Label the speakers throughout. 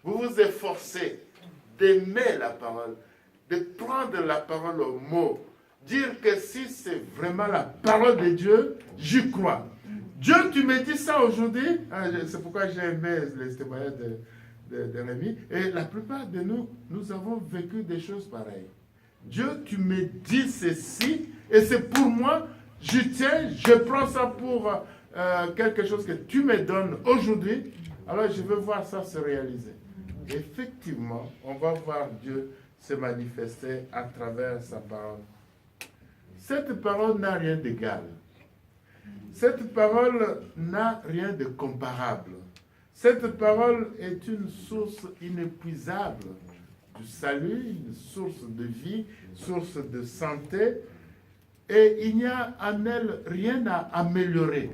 Speaker 1: vous vous efforcez d'aimer la parole, de prendre la parole au mot, dire que si c'est vraiment la parole de Dieu, j'y crois. Dieu, tu me dis ça aujourd'hui, c'est pourquoi j'ai aimé les témoignages de Rémi, et la plupart de nous, nous avons vécu des choses pareilles. Dieu, tu me dis ceci, et c'est pour moi, je tiens, je prends ça pour quelque chose que tu me donnes aujourd'hui, alors je veux voir ça se réaliser. Effectivement, on va voir Dieu se manifester à travers sa parole. Cette parole n'a rien d'égal. Cette parole n'a rien de comparable. Cette parole est une source inépuisable du salut, une source de vie, source de santé, et il n'y a en elle rien à améliorer.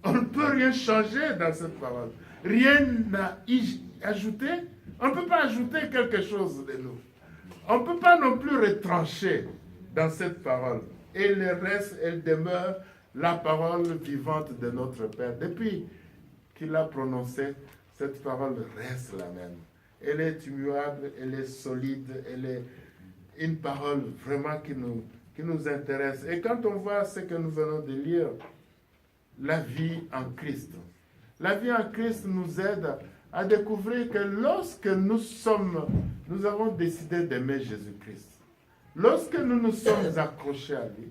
Speaker 1: On ne peut rien changer dans cette parole. Rien à y ajouter. On ne peut pas ajouter quelque chose de nous. On ne peut pas non plus retrancher dans cette parole. Et le reste, elle demeure la parole vivante de notre Père. Depuis qu'il a prononcé, cette parole reste la même. Elle est immuable, elle est solide, elle est une parole vraiment qui nous intéresse. Et quand on voit ce que nous venons de lire, la vie en Christ. La vie en Christ nous aide à découvrir que lorsque nous avons décidé d'aimer Jésus-Christ, lorsque nous nous sommes accrochés à lui,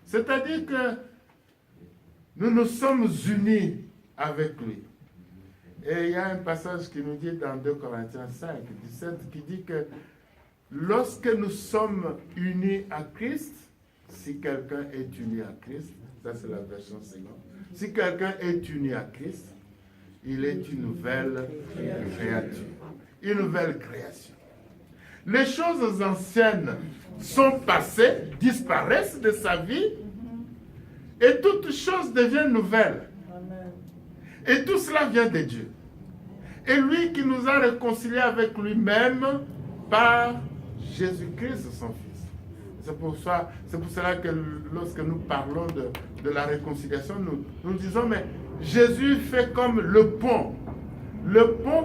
Speaker 1: c'est-à-dire que nous nous sommes unis avec lui. Et il y a un passage qui nous dit dans 2 Corinthiens 5, 17, qui dit que lorsque nous sommes unis à Christ, si quelqu'un est uni à Christ, ça c'est la version seconde, si quelqu'un est uni à Christ, il est une nouvelle créature, une nouvelle création. Les choses anciennes sont passées, disparaissent de sa vie, et toutes choses deviennent nouvelles. Et tout cela vient de Dieu. Et lui qui nous a réconciliés avec lui-même par Jésus-Christ, son Fils. C'est pour cela que lorsque nous parlons de la réconciliation, nous disons, mais Jésus fait comme le pont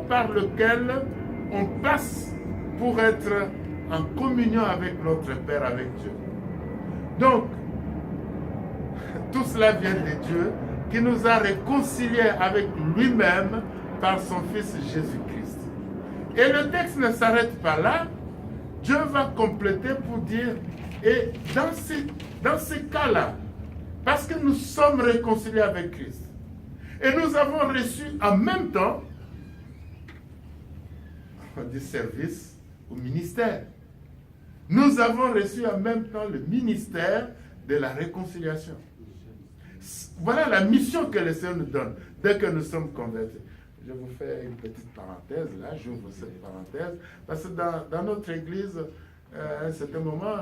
Speaker 1: par lequel on passe pour être en communion avec notre Père, avec Dieu. Donc, tout cela vient de Dieu qui nous a réconciliés avec lui-même par son Fils Jésus-Christ. Et le texte ne s'arrête pas là. Dieu va compléter pour dire, et dans ces cas-là, parce que nous sommes réconciliés avec Christ, et nous avons reçu en même temps du service au ministère. Nous avons reçu en même temps le ministère de la réconciliation. Voilà la mission que le Seigneur nous donne dès que nous sommes convertis. Je vous fais une petite parenthèse, là, j'ouvre cette parenthèse, parce que dans notre église, à un certain moment,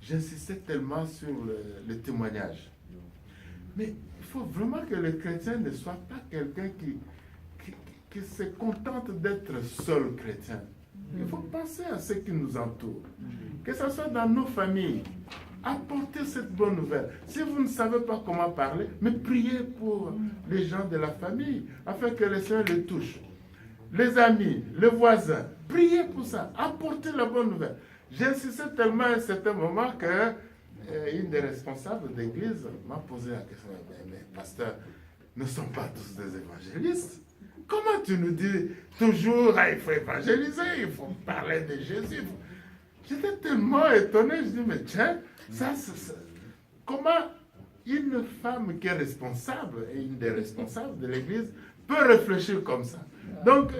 Speaker 1: j'insistais tellement sur le témoignage. Mais il faut vraiment que le chrétien ne soit pas quelqu'un qui se contente d'être seul chrétien. Il faut penser à ce qui nous entoure. Que ce soit dans nos familles, apportez cette bonne nouvelle. Si vous ne savez pas comment parler, mais priez pour les gens de la famille, afin que le Seigneur les touche. Les amis, les voisins, priez pour ça, apportez la bonne nouvelle. J'insistais tellement à un certain moment que une des responsables d'église m'a posé la question, mais pasteur, nous ne sommes pas tous des évangélistes. Comment tu nous dis toujours, il faut évangéliser, il faut parler de Jésus. J'étais tellement étonné, je dis, mais tiens, comment une femme qui est responsable, et une des responsables de l'église, peut réfléchir comme ça? Donc,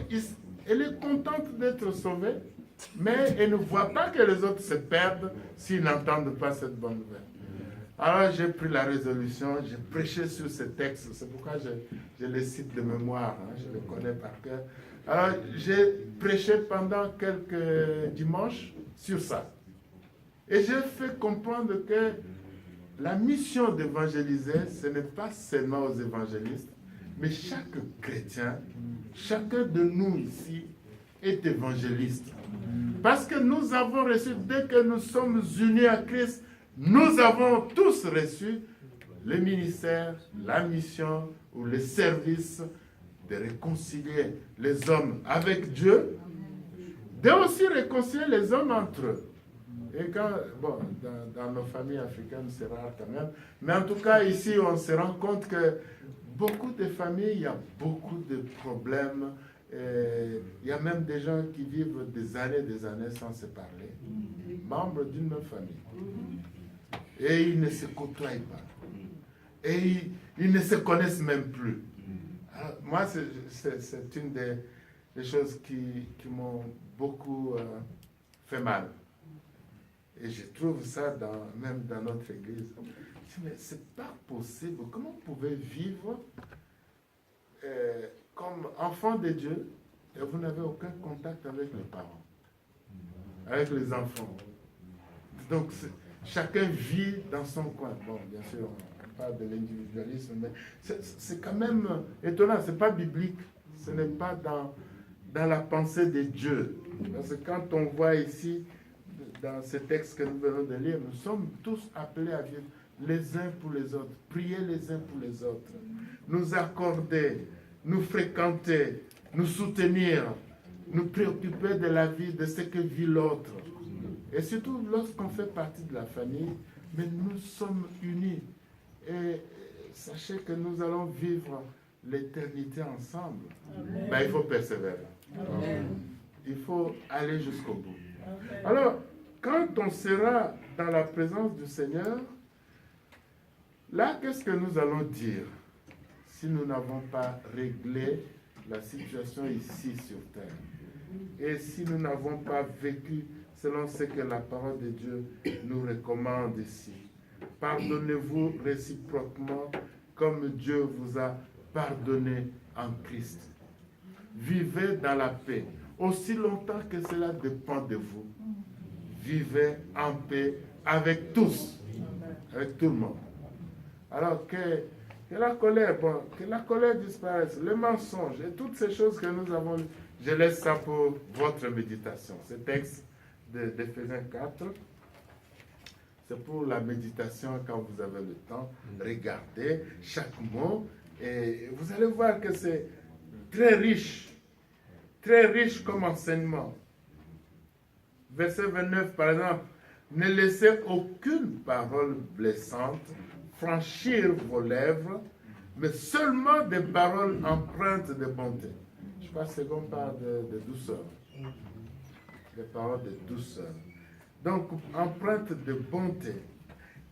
Speaker 1: elle est contente d'être sauvée, mais elle ne voit pas que les autres se perdent s'ils n'entendent pas cette bonne nouvelle. Alors, j'ai pris la résolution, j'ai prêché sur ce texte, c'est pourquoi je les cite de mémoire, je les connais par cœur. Alors, j'ai prêché pendant quelques dimanches sur ça. Et j'ai fait comprendre que la mission d'évangéliser, ce n'est pas seulement aux évangélistes, mais chaque chrétien, chacun de nous ici est évangéliste. Parce que nous avons reçu, dès que nous sommes unis à Christ, nous avons tous reçu le ministère, la mission ou le service de réconcilier les hommes avec Dieu, de aussi réconcilier les hommes entre eux. Et quand, bon, dans nos familles africaines, c'est rare quand même, mais en tout cas, ici, on se rend compte que beaucoup de familles, il y a beaucoup de problèmes. Il y a même des gens qui vivent des années sans se parler, membres d'une même famille. Et ils ne se côtoient pas. Et ils ne se connaissent même plus. Alors, moi, c'est une des choses qui m'ont beaucoup fait mal. Et je trouve ça même dans notre église. Je dis, mais c'est pas possible. Comment vous pouvez vivre comme enfant de Dieu et vous n'avez aucun contact avec les parents, avec les enfants? Donc, chacun vit dans son coin. Bon, bien sûr, on parle de l'individualisme, mais c'est quand même étonnant. Ce n'est pas biblique. Ce n'est pas dans la pensée de Dieu. Parce que quand on voit ici, dans ce texte que nous venons de lire, nous sommes tous appelés à vivre les uns pour les autres, prier les uns pour les autres, nous accorder, nous fréquenter, nous soutenir, nous préoccuper de la vie, de ce que vit l'autre. Et surtout lorsqu'on fait partie de la famille, mais nous sommes unis. Et sachez que nous allons vivre l'éternité ensemble. Ben, il faut persévérer. Amen. Il faut aller jusqu'au bout. Amen. Alors, quand on sera dans la présence du Seigneur, là, qu'est-ce que nous allons dire si nous n'avons pas réglé la situation ici sur terre? Et si nous n'avons pas vécu selon ce que la parole de Dieu nous recommande ici? Pardonnez-vous réciproquement comme Dieu vous a pardonné en Christ. Vivez dans la paix, aussi longtemps que cela dépend de vous. Vivez en paix avec tous, avec tout le monde. Alors que la colère disparaisse, le mensonge et toutes ces choses que nous avons, je laisse ça pour votre méditation. Ce texte d'Éphésiens 4, c'est pour la méditation quand vous avez le temps. Regardez chaque mot et vous allez voir que c'est très riche comme enseignement. Verset 29, par exemple, ne laissez aucune parole blessante franchir vos lèvres, mais seulement des paroles empreintes de bonté. Je pense que qu'on parle de douceur. Des paroles de douceur. Donc, empreintes de bonté.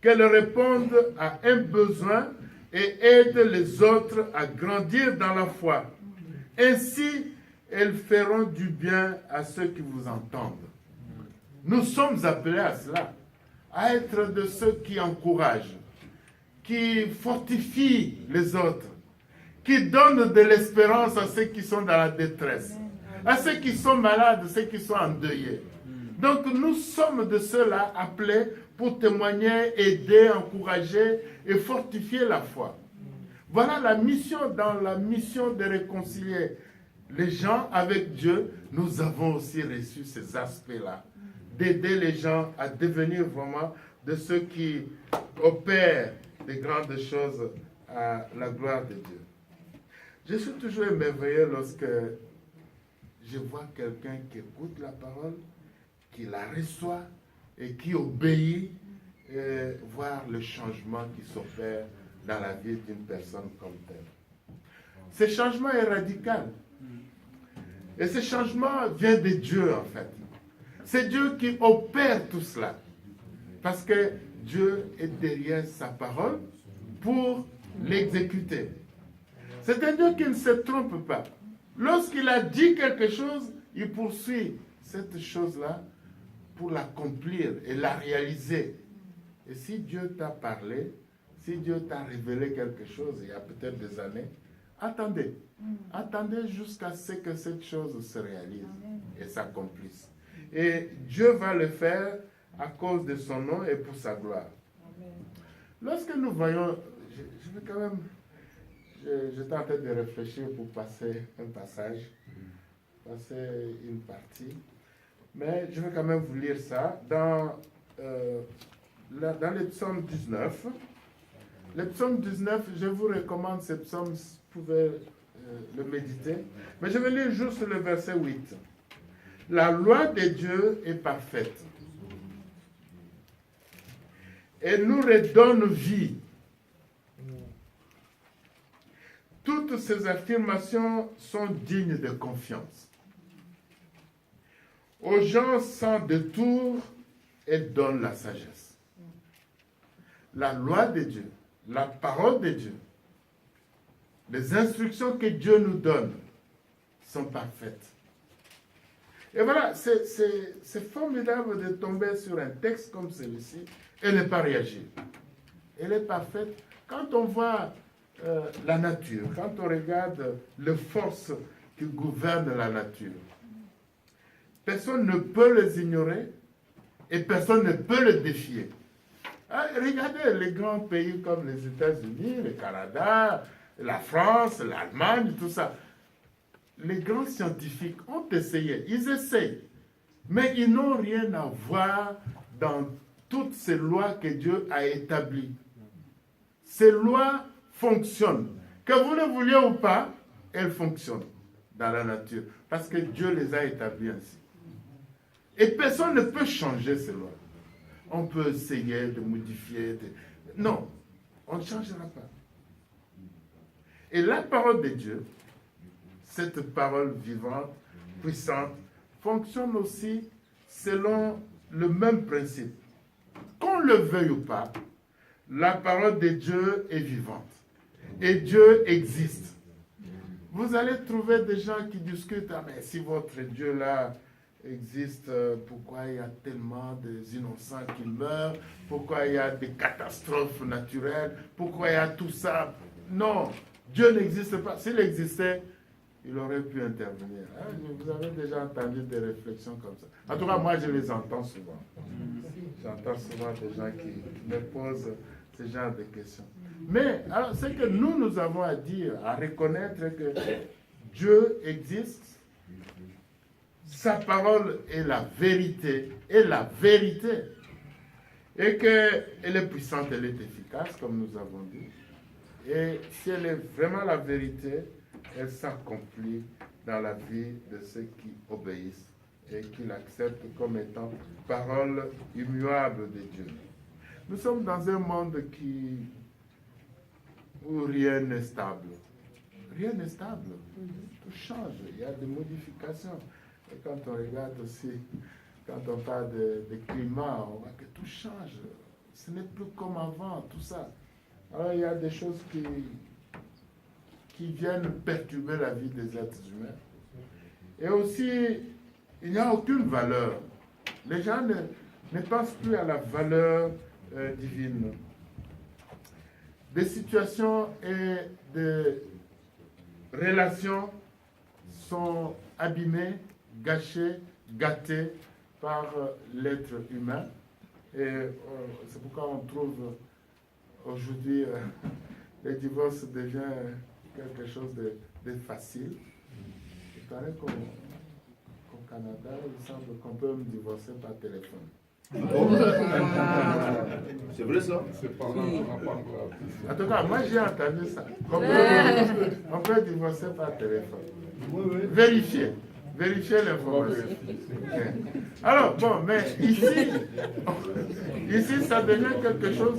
Speaker 1: Qu'elles répondent à un besoin et aident les autres à grandir dans la foi. Ainsi, elles feront du bien à ceux qui vous entendent. Nous sommes appelés à cela, à être de ceux qui encouragent, qui fortifient les autres, qui donnent de l'espérance à ceux qui sont dans la détresse, à ceux qui sont malades, ceux qui sont endeuillés. Donc nous sommes de ceux-là appelés pour témoigner, aider, encourager et fortifier la foi. Voilà la mission, dans la mission de réconcilier les gens avec Dieu, nous avons aussi reçu ces aspects-là, d'aider les gens à devenir vraiment de ceux qui opèrent des grandes choses à la gloire de Dieu. Je suis toujours émerveillé lorsque je vois quelqu'un qui écoute la parole, qui la reçoit et qui obéit, et voir le changement qui s'opère dans la vie d'une personne comme telle. Ce changement est radical. Et ce changement vient de Dieu, en fait. C'est Dieu qui opère tout cela. Parce que Dieu est derrière sa parole pour l'exécuter. C'est un Dieu qui ne se trompe pas. Lorsqu'il a dit quelque chose, il poursuit cette chose-là pour l'accomplir et la réaliser. Et si Dieu t'a parlé, si Dieu t'a révélé quelque chose il y a peut-être des années, attendez. Attendez jusqu'à ce que cette chose se réalise et s'accomplisse. Et Dieu va le faire à cause de son nom et pour sa gloire. Lorsque nous voyons, je vais quand même, j'étais en train de réfléchir pour passer un passage, passer une partie, mais je vais quand même vous lire ça dans le psaume 19. Le psaume 19, je vous recommande ce psaume, vous pouvez le méditer. Mais je vais lire juste le verset 8. La loi de Dieu est parfaite et nous redonne vie. Toutes ces affirmations sont dignes de confiance. Aux gens sans détour, elle donne la sagesse. La loi de Dieu, la parole de Dieu, les instructions que Dieu nous donne sont parfaites. Et voilà, c'est formidable de tomber sur un texte comme celui-ci et ne pas réagir. Elle est parfaite. Quand on voit la nature, quand on regarde les forces qui gouvernent la nature, personne ne peut les ignorer et personne ne peut les défier. Regardez les grands pays comme les États-Unis, le Canada, la France, l'Allemagne, tout ça. Les grands scientifiques ont essayé, ils essayent, mais ils n'ont rien à voir dans toutes ces lois que Dieu a établies. Ces lois fonctionnent. Que vous le vouliez ou pas, elles fonctionnent dans la nature, parce que Dieu les a établies ainsi. Et personne ne peut changer ces lois. On peut essayer de modifier. Non, on ne changera pas. Et la parole de Dieu, cette parole vivante, puissante, fonctionne aussi selon le même principe. Qu'on le veuille ou pas, la parole de Dieu est vivante. Et Dieu existe. Vous allez trouver des gens qui discutent, ah mais si votre Dieu là existe, pourquoi il y a tellement d'innocents qui meurent, pourquoi il y a des catastrophes naturelles, pourquoi il y a tout ça. Non, Dieu n'existe pas. S'il existait, il aurait pu intervenir. Vous avez déjà entendu des réflexions comme ça. En tout cas, moi, je les entends souvent. J'entends souvent des gens qui me posent ce genre de questions. Mais, alors, c'est que nous avons à dire, à reconnaître que Dieu existe, sa parole est la vérité, et qu'elle est puissante, elle est efficace, comme nous avons dit. Et si elle est vraiment la vérité, elle s'accomplit dans la vie de ceux qui obéissent et qui l'acceptent comme étant parole immuable de Dieu. Nous sommes dans un monde où rien n'est stable. Rien n'est stable. Tout change. Il y a des modifications. Et quand on regarde aussi, quand on parle de climat, on voit que tout change. Ce n'est plus comme avant, tout ça. Alors il y a des choses qui viennent perturber la vie des êtres humains. Et aussi, il n'y a aucune valeur. Les gens ne pensent plus à la valeur divine. Des situations et des relations sont abîmées, gâchées, gâtées par l'être humain. Et c'est pourquoi on trouve aujourd'hui le divorce devient quelque chose de facile. Il paraît qu'au Canada, il semble qu'on peut me divorcer par téléphone.
Speaker 2: C'est vrai ça?
Speaker 1: En tout cas, moi j'ai entendu ça. On peut divorcer par téléphone. Vérifiez l'information. Alors, bon, mais ici, ça devient quelque chose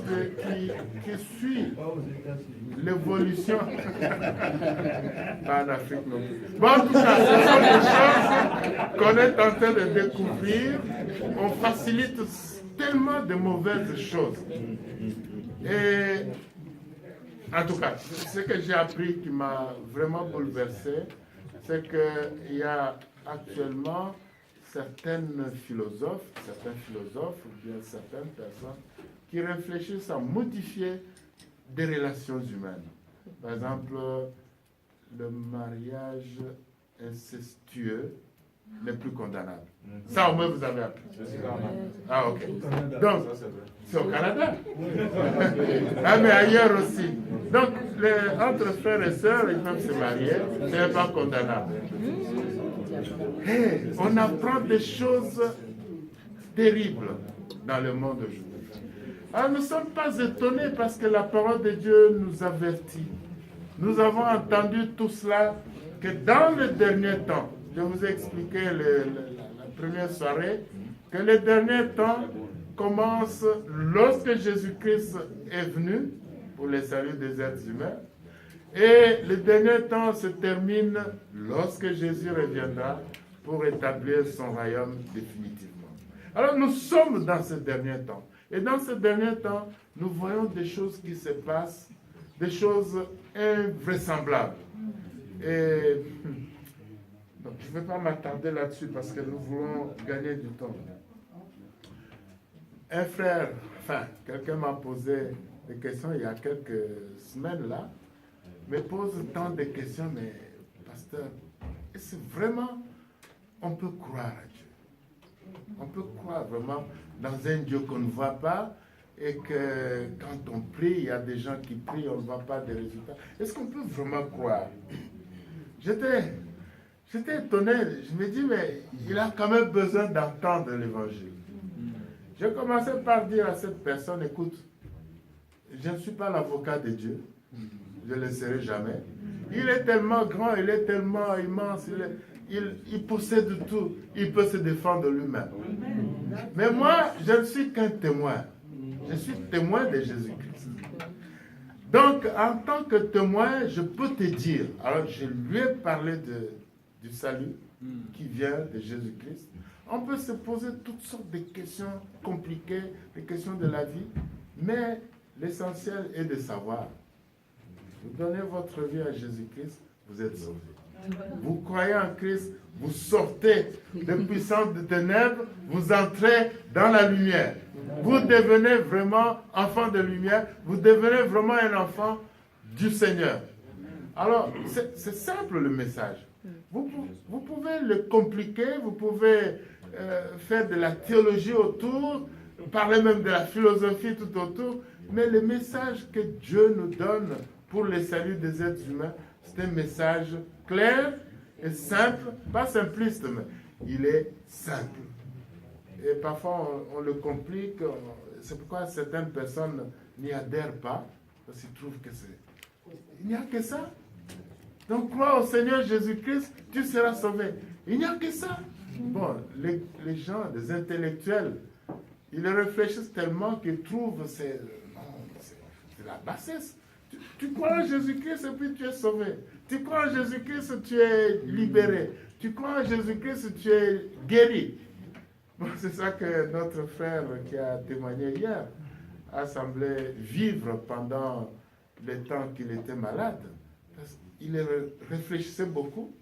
Speaker 1: qui suit l'évolution. Pas en Afrique non plus. Bon, en tout cas, ce sont des choses qu'on est en train de découvrir. On facilite tellement de mauvaises choses. Et, en tout cas, ce que j'ai appris qui m'a vraiment bouleversé, c'est qu'il y a actuellement certains philosophes ou bien certaines personnes qui réfléchissent à modifier des relations humaines. Par exemple, le mariage incestueux n'est plus condamnable. Ça au moins vous avez appris. Ah ok. Donc, c'est au Canada. Ah mais ailleurs aussi. Donc, entre frères et sœurs, ils peuvent se marier, ce n'est pas condamnable. Hey, on apprend des choses terribles dans le monde aujourd'hui. Alors nous ne sommes pas étonnés parce que la parole de Dieu nous avertit. nous avons entendu tout cela, que dans le dernier temps, je vous ai expliqué la première soirée, que le dernier temps commence lorsque Jésus-Christ est venu pour le salut des êtres humains, et le dernier temps se termine lorsque Jésus reviendra pour établir son royaume définitivement. Alors nous sommes dans ce dernier temps. Et dans ce dernier temps, nous voyons des choses qui se passent, des choses invraisemblables. Et donc, je ne vais pas m'attarder là-dessus parce que nous voulons gagner du temps. Un frère, quelqu'un m'a posé des questions il y a quelques semaines là, me pose tant de questions, mais pasteur, est-ce vraiment on peut croire à Dieu? On peut croire vraiment dans un Dieu qu'on ne voit pas et que quand on prie, il y a des gens qui prient, on ne voit pas de résultats. Est-ce qu'on peut vraiment croire? J'étais étonné, je me dis, mais il a quand même besoin d'entendre l'évangile. J'ai commencé par dire à cette personne, écoute, je ne suis pas l'avocat de Dieu, je ne le serai jamais. Il est tellement grand, il est tellement immense, il possède tout, il peut se défendre lui-même. Mais moi, je ne suis qu'un témoin. Je suis témoin de Jésus-Christ. Donc, en tant que témoin, je peux te dire, alors je lui ai parlé du salut qui vient de Jésus-Christ. On peut se poser toutes sortes de questions compliquées, des questions de la vie, mais l'essentiel est de savoir. Vous donnez votre vie à Jésus-Christ, vous êtes sauvés. Vous croyez en Christ, vous sortez des puissances de ténèbres, vous entrez dans la lumière. Vous devenez vraiment enfant de lumière, vous devenez vraiment un enfant du Seigneur. Alors, c'est simple le message. Vous pouvez le compliquer, vous pouvez faire de la théologie autour, parler même de la philosophie tout autour, mais le message que Dieu nous donne pour le salut des êtres humains, c'est un message clair et simple, pas simpliste, mais il est simple. Et parfois on le complique, c'est pourquoi certaines personnes n'y adhèrent pas, parce qu'ils trouvent que il n'y a que ça. Donc crois au Seigneur Jésus-Christ, tu seras sauvé. Il n'y a que ça. Bon, les gens, les intellectuels, ils réfléchissent tellement qu'ils trouvent c'est la bassesse. Tu crois en Jésus-Christ et puis tu es sauvé. Tu crois en Jésus-Christ, tu es libéré. Tu crois en Jésus-Christ, tu es guéri. Bon, c'est ça que notre frère qui a témoigné hier a semblé vivre pendant le temps qu'il était malade. Il réfléchissait beaucoup,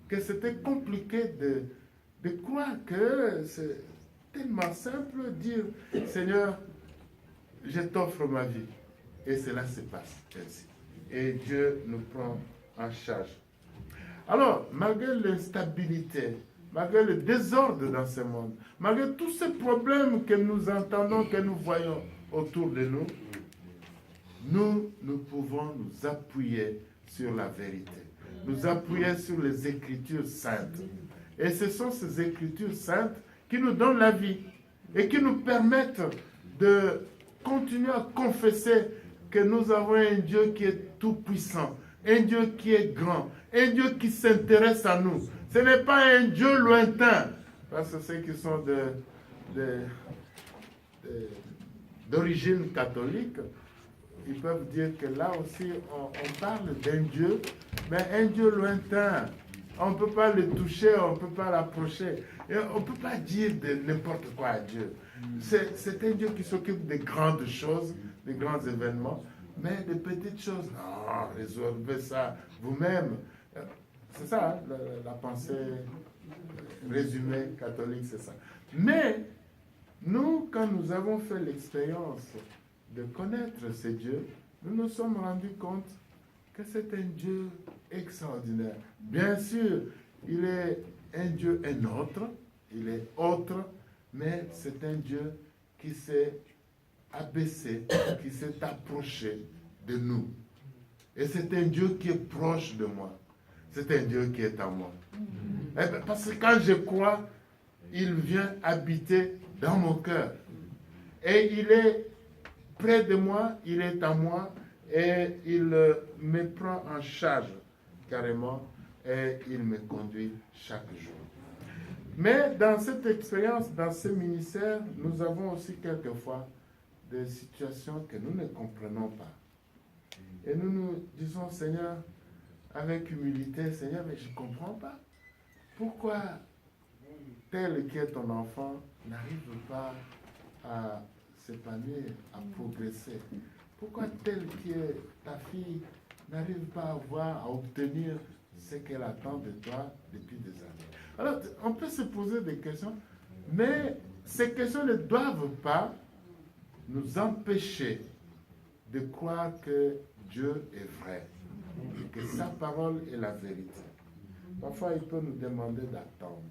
Speaker 1: que c'était compliqué de croire que c'est tellement simple de dire « Seigneur, je t'offre ma vie ». Et cela se passe ainsi. Et Dieu nous prend en charge. Alors, malgré l'instabilité, malgré le désordre dans ce monde, malgré tous ces problèmes que nous entendons, que nous voyons autour de nous, nous pouvons nous appuyer sur la vérité. Nous appuyer sur les Écritures saintes. Et ce sont ces Écritures saintes qui nous donnent la vie et qui nous permettent de continuer à confesser que nous avons un Dieu qui est tout-puissant, un Dieu qui est grand, un Dieu qui s'intéresse à nous. Ce n'est pas un Dieu lointain, parce que ceux qui sont d'origine catholique, ils peuvent dire que là aussi, on parle d'un Dieu, mais un Dieu lointain. On ne peut pas le toucher, on ne peut pas l'approcher. Et on ne peut pas dire de n'importe quoi à Dieu. C'est un Dieu qui s'occupe des grandes choses, des grands événements, mais des petites choses, non, résolvez ça vous-même. C'est ça, hein, la pensée résumée catholique, c'est ça. Mais nous, quand nous avons fait l'expérience de connaître ce Dieu, nous nous sommes rendus compte que c'est un Dieu extraordinaire. Bien sûr, il est un Dieu, un autre, il est autre, mais c'est un Dieu qui s'est abaissé, qui s'est approché de nous. Et c'est un Dieu qui est proche de moi. C'est un Dieu qui est en moi. Parce que quand je crois, il vient habiter dans mon cœur. Et il est près de moi, il est en moi, et il me prend en charge carrément et il me conduit chaque jour. Mais dans cette expérience, dans ce ministère, nous avons aussi quelquefois des situations que nous ne comprenons pas. Et nous nous disons, Seigneur, avec humilité, Seigneur, mais je ne comprends pas. Pourquoi tel qui est ton enfant n'arrive pas à s'épanouir, à progresser? Pourquoi tel qui est ta fille n'arrive pas à obtenir ce qu'elle attend de toi depuis des années? Alors, on peut se poser des questions, mais ces questions ne doivent pas nous empêcher de croire que Dieu est vrai, et que sa parole est la vérité. Parfois, il peut nous demander d'attendre.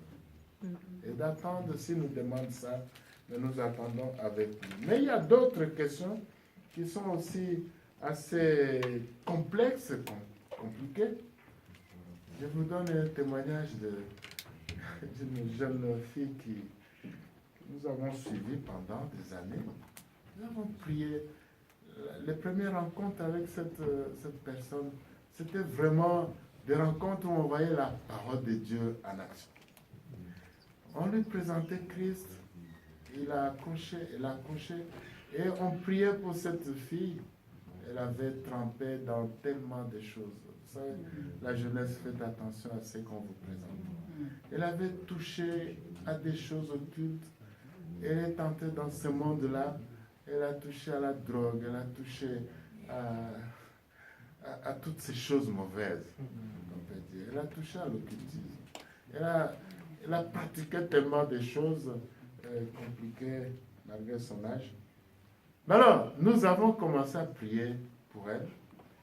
Speaker 1: Et d'attendre, s'il nous demande ça, nous attendons avec lui. Mais il y a d'autres questions qui sont aussi assez complexes, compliquées. Je vous donne un témoignage d'une jeune fille que nous avons suivie pendant des années. Nous avons prié. Les premières rencontres avec cette personne, c'était vraiment des rencontres où on voyait la parole de Dieu en action. On lui présentait Christ, il a accroché, elle a accroché, et on priait pour cette fille. Elle avait trempé dans tellement de choses. Vous savez, la jeunesse, faites attention à ce qu'on vous présente. Elle avait touché à des choses occultes. Elle est entrée dans ce monde-là. Elle a touché à la drogue, elle a touché à toutes ces choses mauvaises, on peut dire. Elle a touché à l'occultisme. Elle a pratiqué tellement de choses compliquées malgré son âge. Mais alors, nous avons commencé à prier pour elle.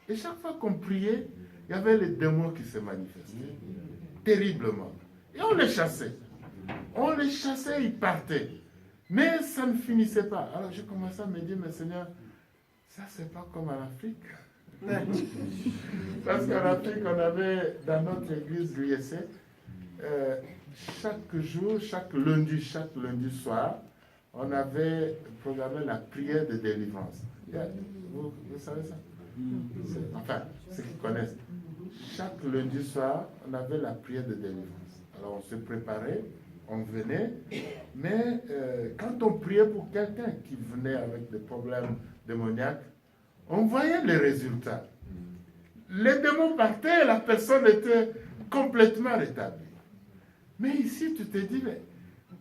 Speaker 1: Et chaque fois qu'on priait, il y avait les démons qui se manifestaient terriblement. Et on les chassait. On les chassait, ils partaient. Mais ça ne finissait pas. Alors j'ai commencé à me dire, mais Seigneur, ça c'est pas comme en Afrique. Parce qu'en Afrique, on avait dans notre église l'ISC, chaque jour, chaque lundi soir, on avait programmé la prière de délivrance. Vous savez ça? Enfin, ceux qui connaissent. Chaque lundi soir, on avait la prière de délivrance. Alors on se préparait. On venait, mais quand on priait pour quelqu'un qui venait avec des problèmes démoniaques, on voyait les résultats. Les démons partaient et la personne était complètement rétablie. Mais ici, tu te dis, mais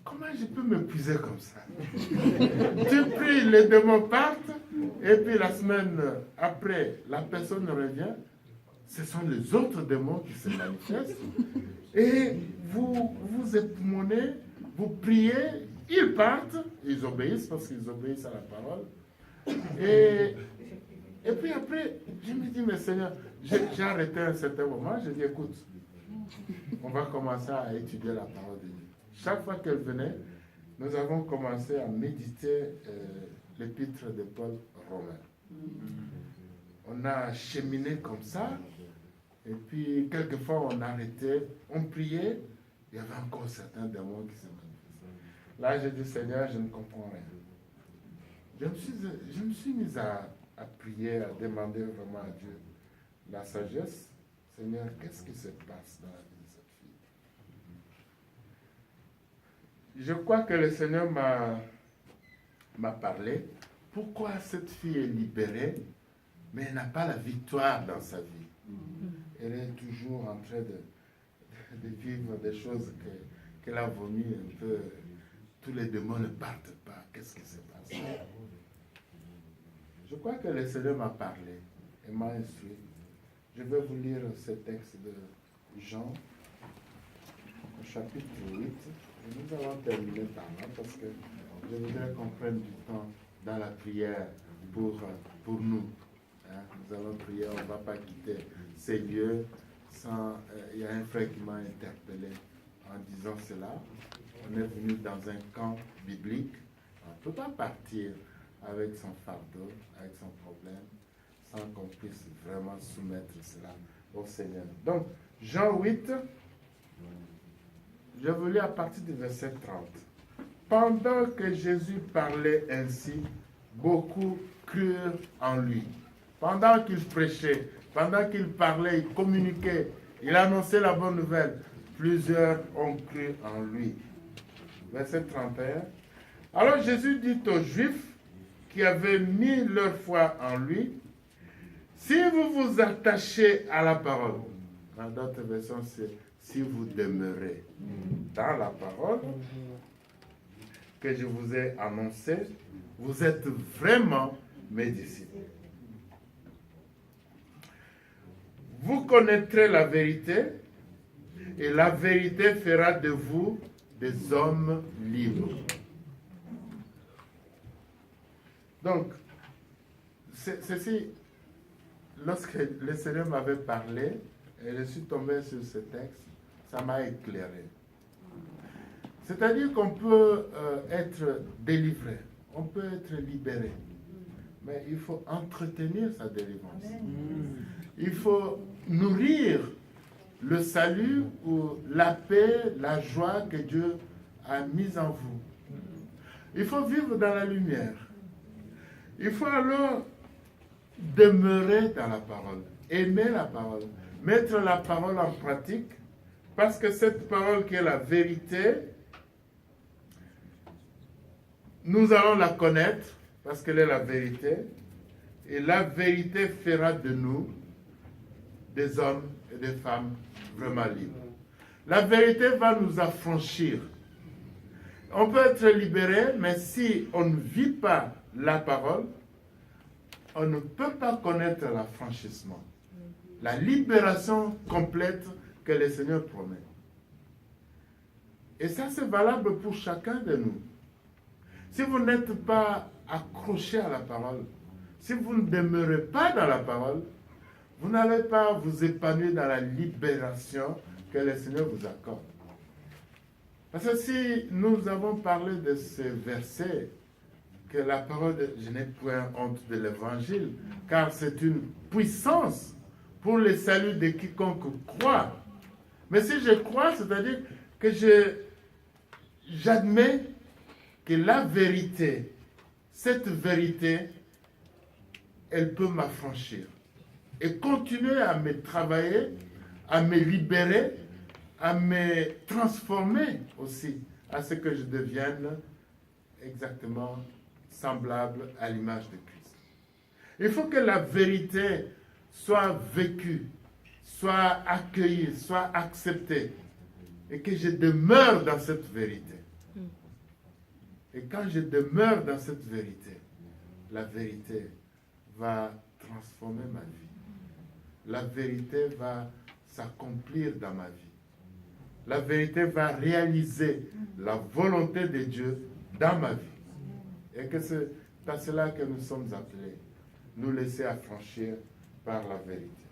Speaker 1: comment je peux m'épuiser comme ça? Tu pries, les démons partent, et puis la semaine après, la personne revient. Ce sont les autres démons qui se manifestent. Et vous époumonez, vous priez, ils partent, ils obéissent parce qu'ils obéissent à la parole. Et puis après, je me dis, mais Seigneur, j'ai arrêté à un certain moment, je dis, écoute, on va commencer à étudier la parole de Dieu. Chaque fois qu'elle venait, nous avons commencé à méditer l'épître de Paul romain. On a cheminé comme ça. Et puis, quelquefois, on arrêtait, on priait, il y avait encore certains démons qui se manifestaient. Là, j'ai dit, Seigneur, je ne comprends rien. Je me suis mis à prier, à demander vraiment à Dieu la sagesse. Seigneur, qu'est-ce qui se passe dans la vie de cette fille? Je crois que le Seigneur m'a parlé. Pourquoi cette fille est libérée, mais elle n'a pas la victoire dans sa vie? Elle est toujours en train de vivre des choses qu'elle a vomi un peu. Tous les démons ne partent pas. Qu'est-ce qui se passe? Je crois que le Seigneur m'a parlé et m'a instruit. Je vais vous lire ce texte de Jean, au chapitre 8. Et nous allons terminer par là parce que je voudrais qu'on prenne du temps dans la prière pour nous. Nous allons prier, on ne va pas quitter ces lieux sans... Il y a un frère qui m'a interpellé en disant cela. On est venu dans un camp biblique. On ne peut pas partir avec son fardeau, avec son problème, sans qu'on puisse vraiment soumettre cela au Seigneur. Donc, Jean 8, je vous lis à partir du verset 30. Pendant que Jésus parlait ainsi, beaucoup crurent en lui. pendant qu'il prêchait, pendant qu'il parlait, il communiquait, il annonçait la bonne nouvelle, plusieurs ont cru en lui. Verset 31. Alors Jésus dit aux Juifs qui avaient mis leur foi en lui, si vous vous attachez à la parole, dans d'autres versions, c'est si vous demeurez dans la parole que je vous ai annoncée, vous êtes vraiment mes disciples. Vous connaîtrez la vérité et la vérité fera de vous des hommes libres. Donc, ceci, lorsque le Seigneur m'avait parlé et je suis tombé sur ce texte, ça m'a éclairé. C'est-à-dire qu'on peut être délivré, on peut être libéré, mais il faut entretenir sa délivrance. Il faut nourrir le salut ou la paix, la joie que Dieu a mise en vous. Il faut vivre dans la lumière. Il faut alors demeurer dans la parole, aimer la parole, mettre la parole en pratique, parce que cette parole qui est la vérité, nous allons la connaître, parce qu'elle est la vérité, et la vérité fera de nous des hommes et des femmes vraiment libres. La vérité va nous affranchir. On peut être libéré, mais si on ne vit pas la parole, on ne peut pas connaître l'affranchissement, la libération complète que le Seigneur promet. Et ça, c'est valable pour chacun de nous. Si vous n'êtes pas accroché à la parole, si vous ne demeurez pas dans la parole, vous n'allez pas vous épanouir dans la libération que le Seigneur vous accorde. Parce que si nous avons parlé de ce verset, que la parole de je n'ai point honte de l'évangile, car c'est une puissance pour le salut de quiconque croit. Mais si je crois, c'est-à-dire que j'admets que la vérité, cette vérité, elle peut m'affranchir et continuer à me travailler, à me libérer, à me transformer aussi, à ce que je devienne exactement semblable à l'image de Christ. Il faut que la vérité soit vécue, soit accueillie, soit acceptée, et que je demeure dans cette vérité. Et quand je demeure dans cette vérité, la vérité va transformer ma vie. La vérité va s'accomplir dans ma vie. La vérité va réaliser la volonté de Dieu dans ma vie. Et que c'est à cela que nous sommes appelés, nous laisser affranchir par la vérité.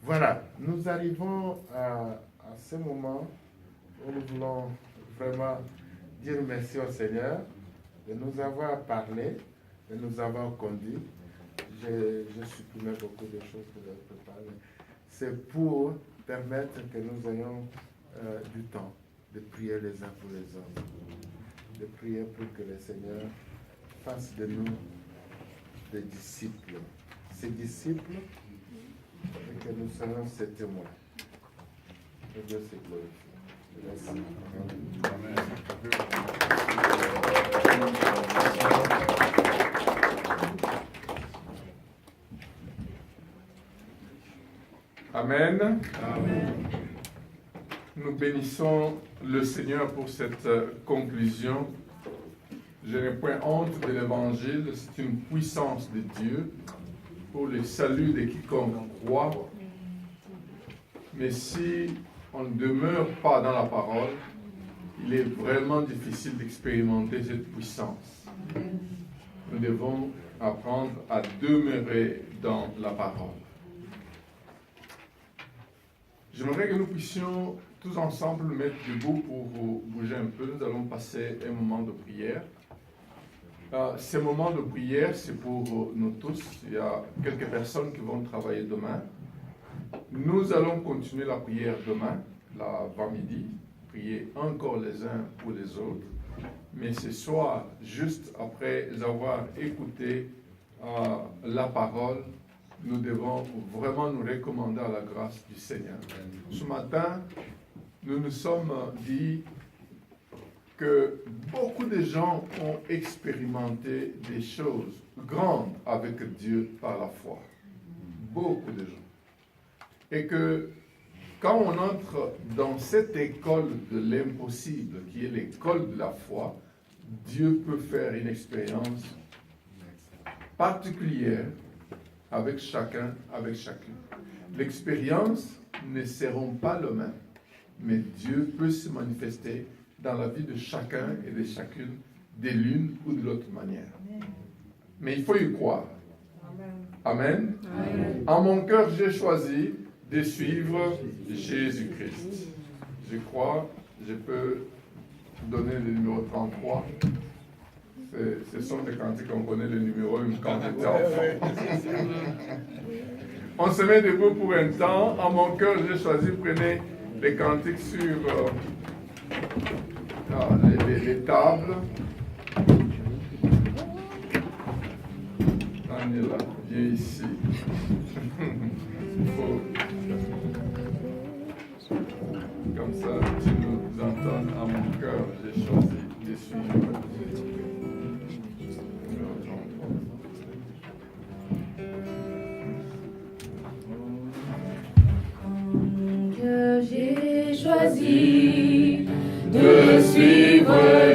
Speaker 1: Voilà, nous arrivons à ce moment où nous voulons vraiment dire merci au Seigneur de nous avoir parlé, de nous avoir conduits. Je supprimais beaucoup de choses que je ne peux pas. C'est pour permettre que nous ayons du temps de prier les uns pour les autres, de prier pour que le Seigneur fasse de nous des disciples, ses disciples, et que nous soyons ses témoins. Que Dieu se glorifie. Merci.
Speaker 2: Amen. Amen. Nous bénissons le Seigneur pour cette conclusion. Je n'ai point honte de l'Évangile, c'est une puissance de Dieu pour le salut de quiconque croit. Mais si on ne demeure pas dans la parole, il est vraiment difficile d'expérimenter cette puissance. Nous devons apprendre à demeurer dans la parole. J'aimerais que nous puissions tous ensemble nous mettre debout pour bouger un peu. Nous allons passer un moment de prière. Ces moments de prière, c'est pour nous tous. Il y a quelques personnes qui vont travailler demain. Nous allons continuer la prière demain, l'avant-midi, prier encore les uns pour les autres. Mais ce soir, juste après avoir écouté la parole, nous devons vraiment nous recommander à la grâce du Seigneur. Ce matin, nous nous sommes dit que beaucoup de gens ont expérimenté des choses grandes avec Dieu par la foi. Beaucoup de gens. Et que quand on entre dans cette école de l'impossible, qui est l'école de la foi, Dieu peut faire une expérience particulière avec chacun, avec chacune. L'expérience ne seront pas les mêmes, mais Dieu peut se manifester dans la vie de chacun et de chacune, de l'une ou de l'autre manière. Mais il faut y croire. Amen. Amen. En mon cœur, j'ai choisi de suivre Jésus-Christ. Je crois, je peux donner le numéro 33. Ce sont des cantiques qu'on connaît le numéro quand on était enfant. On se met debout pour un temps. En mon cœur, j'ai choisi, prenez les cantiques sur les tables. Daniela, viens ici. Comme ça, tu nous entends. À mon cœur, j'ai choisi de suivre Jésus-Christ.
Speaker 3: J'ai choisi de suivre